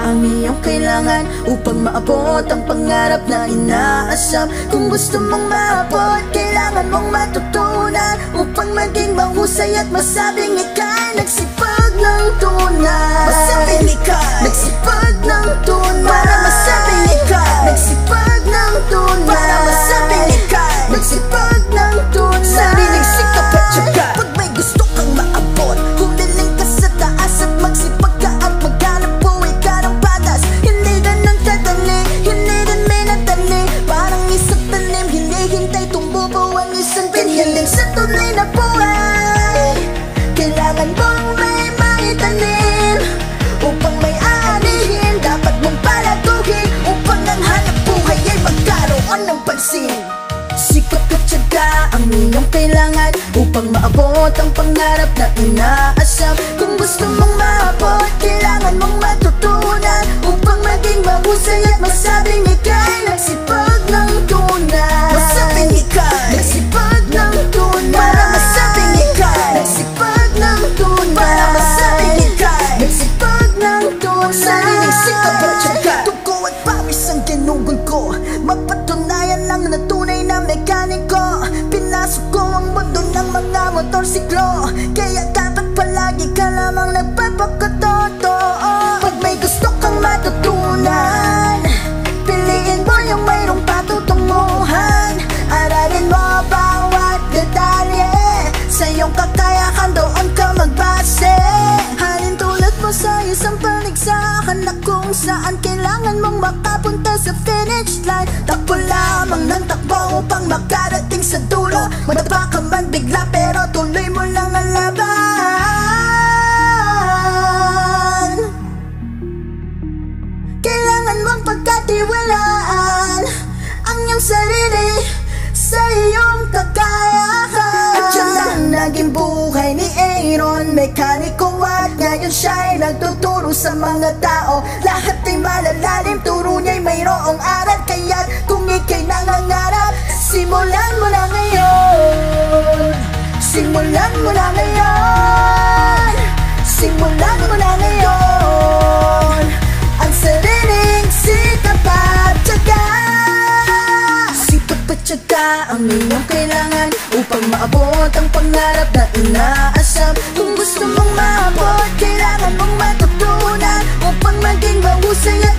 ang iyong kailangan upang maabot ang pangarap na inaasam. Kung gusto mong maabot, kailangan mong matutunan upang maging mahusay at masabing ika'y nagsipag ng tunay. Masabing ika'y nagsipag ng tunay. Para masabing ika'y nagsipag ng tunay. Para masabing ika'y nagsipag ng tunay. Sariling sikap at tiyaga. Pag may gusto kang maabot, humiling ka sa taas at magsipag ka at maghanap buhay ka ng patas. Hindi ganun kadali, hindi din minadali. Parang isang tanim, hinihintay tumubo ang isang ganyan. Sa tunay na buhay, kailangan mong may maitanim upang may aanihin. Dapat mong palaguhin upang ang hanap buhay ay magkaroon ng pansin. Sikap at tiyaga ang iyong kailangan upang maabot ang pangarap na inaasam. Kung gusto mong maabot, kailangan mong matutunan upang maging mahusay at masabing ika'y nagsipag ng tunay. Masabing ika'y nagsipag ng tunay. Para masabing ika'y nagsipag ng tunay. Para masabing ika'y nagsipag ng tunay. Sariling sikap at tiyaga, tugo at pawis ang ginugon ko. Mapatunayan lang na tunay na mekaniko. Pinasok ko ang mundo ng mga motorsiklo, kaya dapat palagi ka lamang nagpapakatotoo. Pag may gusto kang matutunan, piliin mo yung mayroong patutunguhan. Aralin mo bawat detalye, sa iyong kakayahan doon ka magbase. Halin tulad mo sa isang paligsahan na kung saan kailangan mong makapunta sa finish line. Takbo lamang ng takbo upang makarating sa dulo. Madapa ka man bigla pero tuloy mo lang ang laban. Kailangan mong pagkatiwalaan ang iyong sarili sa iyong kakayahan. At yan lang naging buhay ni Aaron, mekaniko, at ngayon siya'y nagtuturo sa mga tao. Lahat ay malalalim, turo niya'y mayroong aral. Kaya't kung ika'y nangangarap, simulan mo na ngayon. Simulan mo na ngayon. Simulan mo na ngayon ang sariling sikap at tiyaga. Sikap at tiyaga ang iyong kailangan upang maabot ang pangarap na inaasam. Kung gusto mong maabot, kailangan mong matutunan upang maging mahusay at